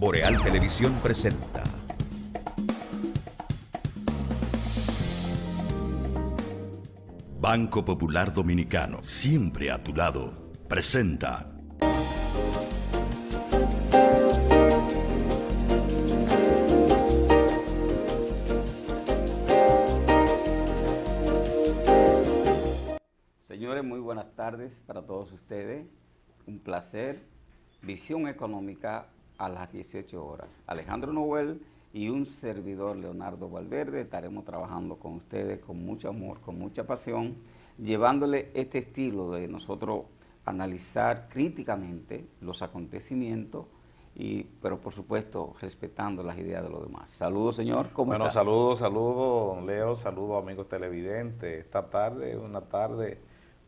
Boreal Televisión presenta Banco Popular Dominicano, siempre a tu lado, presenta Señores, muy buenas tardes para todos ustedes. Un placer. Visión Económica a las 18 horas. Alejandro Noel y un servidor, Leonardo Valverde, estaremos trabajando con ustedes con mucho amor, con mucha pasión, llevándole este estilo de nosotros analizar críticamente los acontecimientos, pero por supuesto respetando las ideas de los demás. Saludos, señor. ¿Cómo está? Saludos, don Leo, saludos amigos televidentes. Esta tarde, una tarde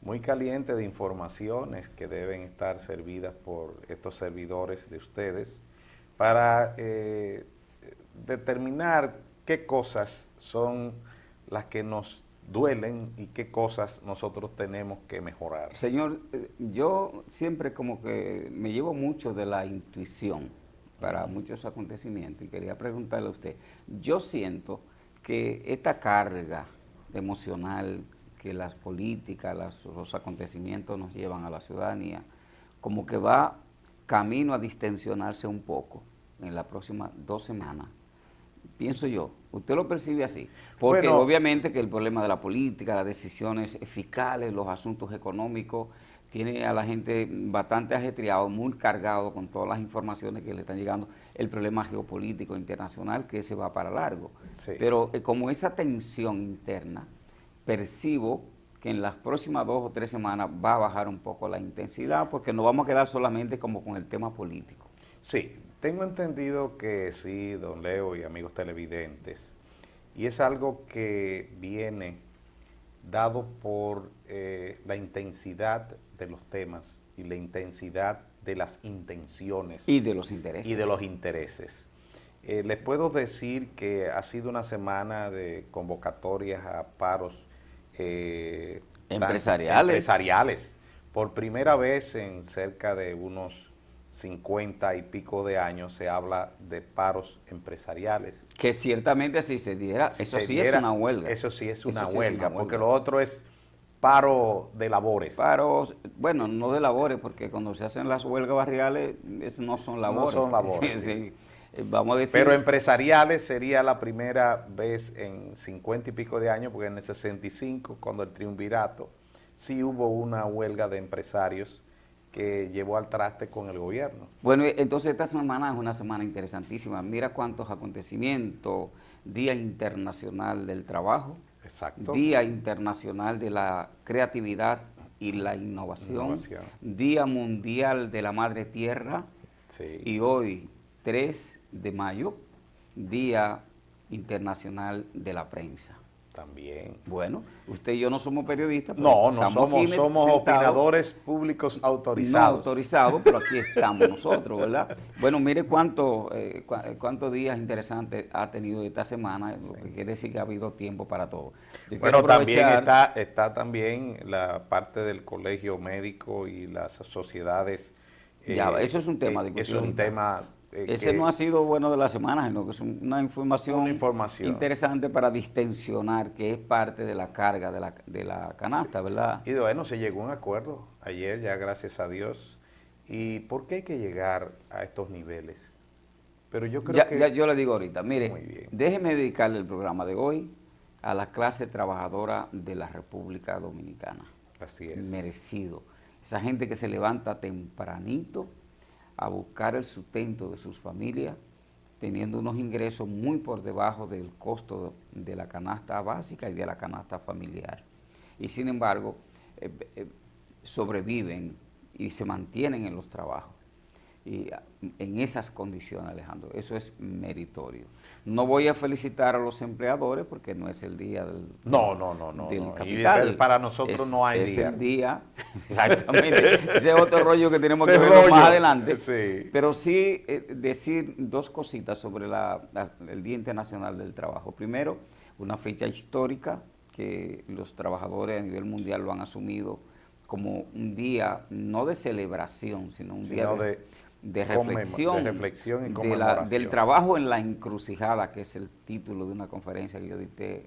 muy caliente de informaciones que deben estar servidas por estos servidores de ustedes para determinar qué cosas son las que nos duelen y qué cosas nosotros tenemos que mejorar. Señor, yo siempre como que me llevo mucho de la intuición para muchos acontecimientos y quería preguntarle a usted, yo siento que esta carga emocional que las políticas, los acontecimientos nos llevan a la ciudadanía, como que va camino a distensionarse un poco en las próximas 2 semanas. Pienso yo, ¿usted lo percibe así? Porque bueno, obviamente que el problema de la política, las decisiones fiscales, los asuntos económicos, tiene a la gente bastante ajetreado, muy cargado con todas las informaciones que le están llegando, el problema geopolítico internacional que se va para largo. Sí. Pero como esa tensión interna, percibo que en las próximas 2 o 3 semanas va a bajar un poco la intensidad porque nos vamos a quedar solamente como con el tema político. Sí, tengo entendido que sí, don Leo y amigos televidentes, y es algo que viene dado por la intensidad de los temas y la intensidad de las intenciones. Y de los intereses. Y de los intereses. Les puedo decir que ha sido una semana de convocatorias a paros empresariales. Por primera vez en cerca de unos 50 y pico de años se habla de paros empresariales. Que ciertamente si se diera, eso sí es una huelga. Eso sí es una huelga, porque lo otro es paro de labores. Paros, bueno, no de labores, porque cuando se hacen las huelgas barriales, eso no son labores. No son labores, sí. Vamos a decir. Pero empresariales sería la primera vez en 50 y pico de años, porque en el 65, cuando el triunvirato, sí hubo una huelga de empresarios que llevó al traste con el gobierno. Bueno, entonces esta semana es una semana interesantísima. Mira cuántos acontecimientos. Día Internacional del Trabajo. Exacto. Día Internacional de la Creatividad y la Innovación. Día Mundial de la Madre Tierra. Sí. Y hoy, 3 de mayo, Día Internacional de la Prensa. También. Bueno, usted y yo no somos periodistas. No somos opinadores públicos autorizados. No autorizados, pero aquí estamos nosotros, ¿verdad? Bueno, mire cuántos días interesantes ha tenido esta semana, lo que quiere decir que ha habido tiempo para todo. Bueno, también está también la parte del colegio médico y las sociedades. Ya, eso es un tema de discusión. Eso es un tema. Ese no ha sido bueno de la semana, sino que es una información interesante para distensionar, que es parte de la carga de la canasta, ¿verdad? Y bueno, se llegó a un acuerdo ayer, ya gracias a Dios. ¿Y por qué hay que llegar a estos niveles? Pero yo creo que... yo le digo ahorita, mire, déjeme dedicarle el programa de hoy a la clase trabajadora de la República Dominicana. Así es. Merecido. Esa gente que se levanta tempranito a buscar el sustento de sus familias, teniendo unos ingresos muy por debajo del costo de la canasta básica y de la canasta familiar. Y sin embargo, sobreviven y se mantienen en los trabajos. Y en esas condiciones, Alejandro, eso es meritorio. No voy a felicitar a los empleadores porque no es el día del capital. Y para nosotros no hay día. Es el día, exactamente. Ese es otro rollo que tenemos que ver más adelante. Sí. Pero sí decir 2 cositas sobre el Día Internacional del Trabajo. Primero, una fecha histórica que los trabajadores a nivel mundial lo han asumido como un día no de celebración, sino un día reflexión y del conmemoración. trabajo en la encrucijada, que es el título de una conferencia que yo dicté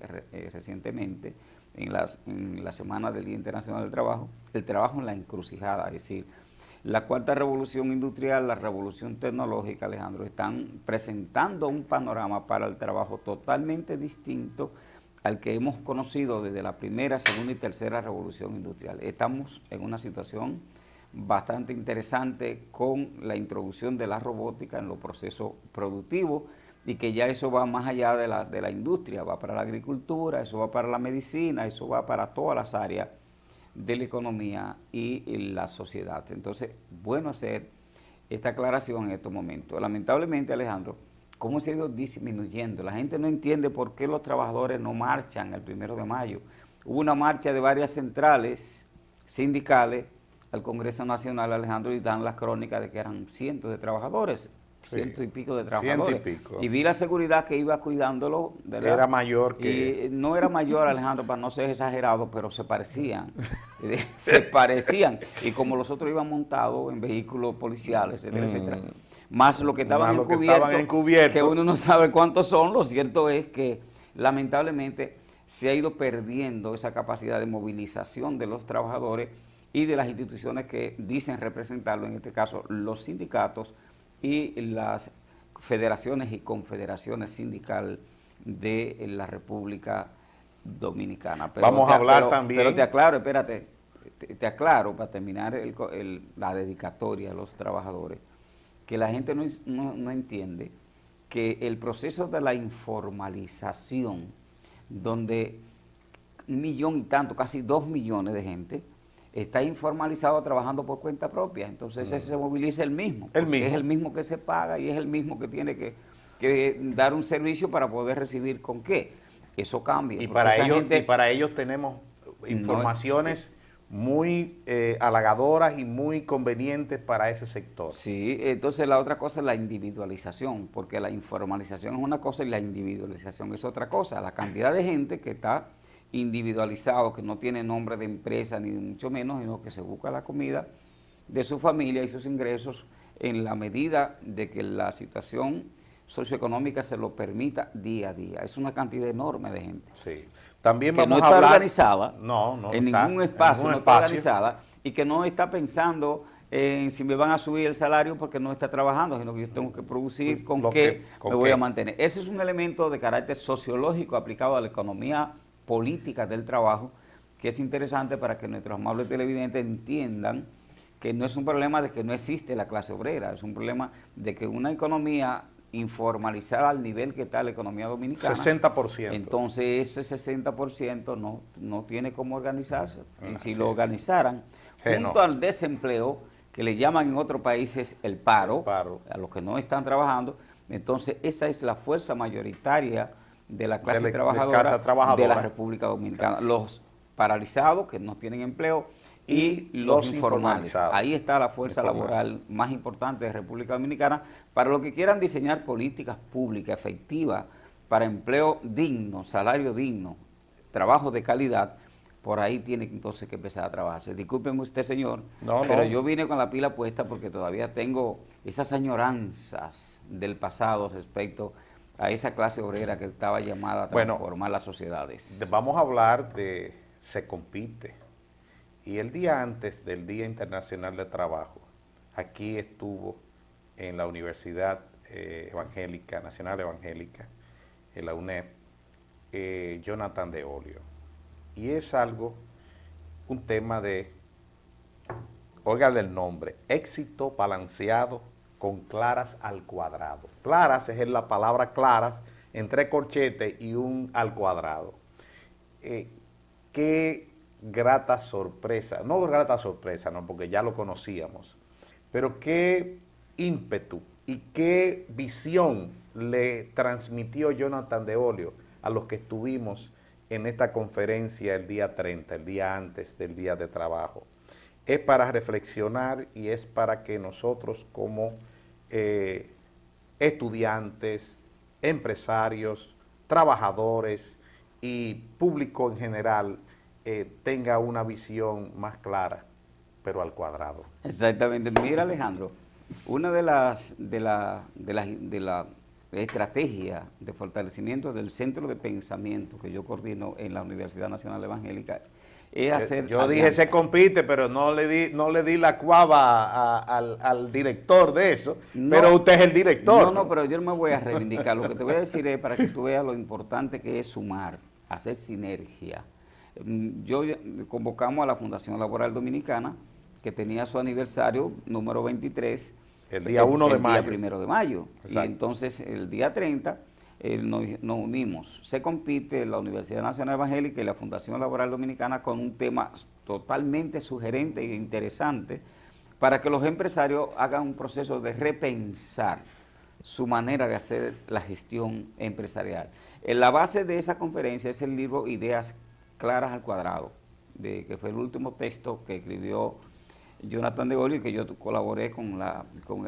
recientemente en la Semana del Día Internacional del Trabajo, el trabajo en la encrucijada, es decir, la cuarta revolución industrial, la revolución tecnológica, Alejandro, están presentando un panorama para el trabajo totalmente distinto al que hemos conocido desde la primera, segunda y tercera revolución industrial. Estamos en una situación bastante interesante con la introducción de la robótica en los procesos productivos y que ya eso va más allá de la industria, va para la agricultura, eso va para la medicina, eso va para todas las áreas de la economía y la sociedad. Entonces, bueno hacer esta aclaración en estos momentos. Lamentablemente, Alejandro, ¿cómo se ha ido disminuyendo? La gente no entiende por qué los trabajadores no marchan el 1 de mayo. Hubo una marcha de varias centrales sindicales al Congreso Nacional, Alejandro, y dan las crónicas de que eran cientos de trabajadores, ciento y pico de trabajadores. Y vi la seguridad que iba cuidándolo, ¿verdad? Era mayor que... Y no era mayor, Alejandro, para no ser exagerado, pero se parecían. Se parecían. Y como los otros iban montados en vehículos policiales, etcétera, etcétera. Más lo que estaban encubiertos, que uno no sabe cuántos son, lo cierto es que lamentablemente se ha ido perdiendo esa capacidad de movilización de los trabajadores y de las instituciones que dicen representarlo, en este caso los sindicatos y las federaciones y confederaciones sindicales de la República Dominicana. Pero vamos a hablar también... Pero te aclaro, espérate, te aclaro para terminar la dedicatoria a los trabajadores, que la gente no entiende que el proceso de la informalización, donde 1 millón y tanto, casi 2 millones de gente, está informalizado trabajando por cuenta propia, entonces ese se moviliza el mismo. Es el mismo que se paga y es el mismo que tiene que dar un servicio para poder recibir con qué. Eso cambia. Y para ellos tenemos informaciones muy halagadoras y muy convenientes para ese sector. Sí, entonces la otra cosa es la individualización, porque la informalización es una cosa y la individualización es otra cosa. La cantidad de gente que está individualizado, que no tiene nombre de empresa ni mucho menos, sino que se busca la comida de su familia y sus ingresos en la medida de que la situación socioeconómica se lo permita día a día. Es una cantidad enorme de gente. Sí. También que vamos no a está hablar, organizada en está, ningún espacio, en no está organizada y que no está pensando en si me van a subir el salario porque no está trabajando, sino que yo tengo que producir con qué me voy a mantener. Ese es un elemento de carácter sociológico aplicado a la economía política del trabajo, que es interesante para que nuestros amables televidentes entiendan que no es un problema de que no existe la clase obrera, es un problema de que una economía informalizada al nivel que está la economía dominicana, 60%. Entonces ese 60% no tiene cómo organizarse. Y si lo organizaran, junto al desempleo, que le llaman en otros países el paro, a los que no están trabajando, entonces esa es la fuerza mayoritaria de la clase trabajadora de la República Dominicana. Los paralizados, que no tienen empleo, y los informales. Ahí está la fuerza laboral más importante de República Dominicana para los que quieran diseñar políticas públicas efectivas para empleo digno, salario digno, trabajo de calidad. Por ahí tiene entonces que empezar a trabajarse. Discúlpeme usted, señor, pero yo vine con la pila puesta porque todavía tengo esas añoranzas del pasado respecto a esa clase obrera que estaba llamada a transformar las sociedades. Vamos a hablar de Se Compite. Y el día antes del Día Internacional del Trabajo, aquí estuvo en la Universidad Evangélica, Nacional Evangélica, en la UNED, Jonathan de Olio. Y es un tema de, óigale el nombre, éxito balanceado con claras al cuadrado. Claras es la palabra claras, entre corchetes y un al cuadrado. Qué grata sorpresa, no grata sorpresa, no, porque ya lo conocíamos, pero qué ímpetu y qué visión le transmitió Jonathan de Olio a los que estuvimos en esta conferencia el día 30, el día antes del día de trabajo. Es para reflexionar y es para que nosotros como estudiantes, empresarios, trabajadores y público en general tenga una visión más clara, pero al cuadrado. Exactamente. Mira, Alejandro, Una de la estrategia de fortalecimiento del centro de pensamiento que yo coordino en la Universidad Nacional Evangélica es hacer Yo dije se compite, pero no le di la cuava al director de eso, No, pero usted es el director. No, pero yo no me voy a reivindicar. Lo que te voy a decir es para que tú veas lo importante que es sumar, hacer sinergia. Convocamos a la Fundación Laboral Dominicana, que tenía su aniversario número 23, El día 1 de mayo. El día 1 de mayo. Exacto. Y entonces el día 30 nos unimos. Se compite la Universidad Nacional Evangélica y la Fundación Laboral Dominicana con un tema totalmente sugerente e interesante para que los empresarios hagan un proceso de repensar su manera de hacer la gestión empresarial. En la base de esa conferencia es el libro Ideas Claras al Cuadrado, que fue el último texto que escribió Jonathan de Olio, y que yo colaboré con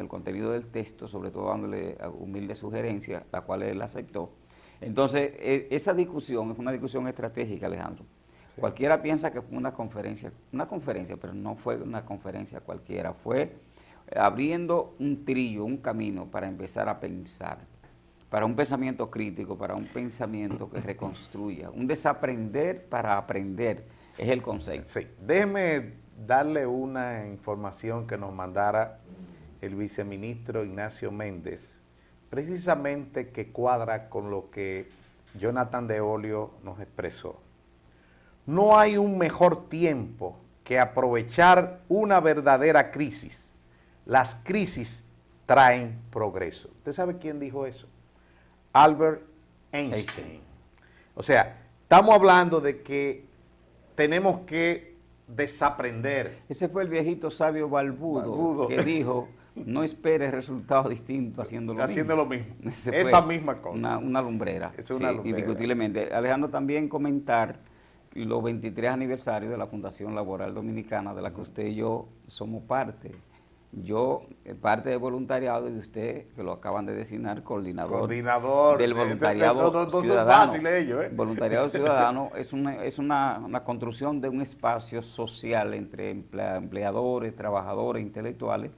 el contenido del texto, sobre todo dándole humildes sugerencias, la cual él aceptó. Entonces, esa discusión es una discusión estratégica, Alejandro. Sí. Cualquiera piensa que fue una conferencia, pero no fue una conferencia cualquiera, fue abriendo un trillo, un camino para empezar a pensar, para un pensamiento crítico, para un pensamiento que reconstruya, un desaprender para aprender, es el concepto. Sí, déjeme darle una información que nos mandara el viceministro Ignacio Méndez, precisamente que cuadra con lo que Jonathan de Olio nos expresó. No hay un mejor tiempo que aprovechar una verdadera crisis. Las crisis traen progreso. ¿Usted sabe quién dijo eso? Albert Einstein. O sea, estamos hablando de que tenemos que desaprender. Ese fue el viejito sabio Balbudo. Que dijo, no esperes resultados distintos haciendo lo mismo. Esa misma cosa. Una lumbrera. Es una lumbrera. Indiscutiblemente. Alejandro, también comentar los 23 aniversarios de la Fundación Laboral Dominicana, de la que usted y yo somos parte. Yo, parte del voluntariado, y usted, que lo acaban de designar, coordinador del voluntariado ciudadano. Voluntariado ciudadano es una construcción de un espacio social entre empleadores, trabajadores, intelectuales,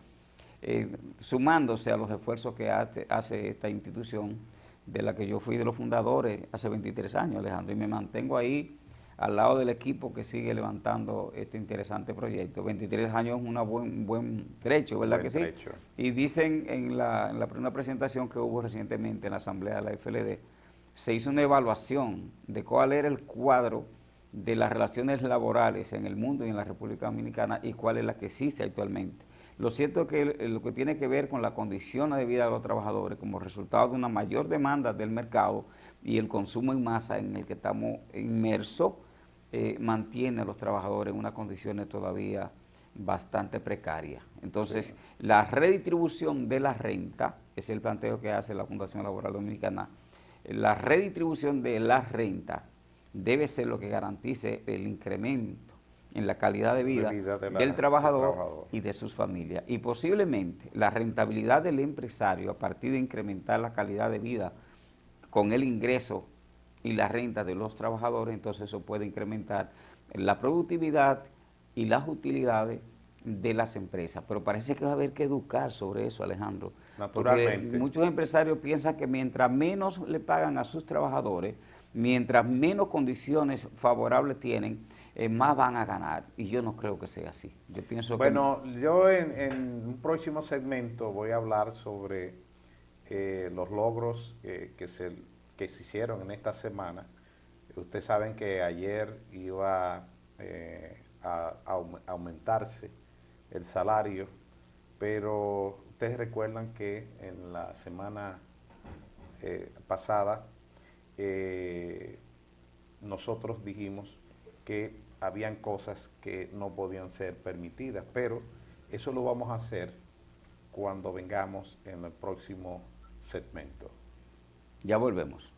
sumándose a los esfuerzos que hace esta institución, de la que yo fui de los fundadores hace 23 años, Alejandro, y me mantengo ahí al lado del equipo que sigue levantando este interesante proyecto. 23 años es un buen trecho, ¿verdad que sí? Y dicen en la primera presentación que hubo recientemente en la Asamblea de la FLD, se hizo una evaluación de cuál era el cuadro de las relaciones laborales en el mundo y en la República Dominicana y cuál es la que existe actualmente. Lo cierto es que lo que tiene que ver con la condición de vida de los trabajadores como resultado de una mayor demanda del mercado y el consumo en masa en el que estamos inmersos, mantiene a los trabajadores en unas condiciones todavía bastante precarias. Entonces, sí, la redistribución de la renta, es el planteo que hace la Fundación Laboral Dominicana, la redistribución de la renta debe ser lo que garantice el incremento en la calidad de vida del trabajador y de sus familias. Y posiblemente la rentabilidad del empresario, a partir de incrementar la calidad de vida con el ingreso y la renta de los trabajadores, entonces eso puede incrementar la productividad y las utilidades de las empresas. Pero parece que va a haber que educar sobre eso, Alejandro. Naturalmente. Porque muchos empresarios piensan que mientras menos le pagan a sus trabajadores, mientras menos condiciones favorables tienen, más van a ganar. Y yo no creo que sea así. Yo pienso yo en un próximo segmento voy a hablar sobre los logros que se hicieron en esta semana. Ustedes saben que ayer iba a aumentarse el salario, pero ustedes recuerdan que en la semana pasada nosotros dijimos que habían cosas que no podían ser permitidas, pero eso lo vamos a hacer cuando vengamos en el próximo segmento. Ya volvemos.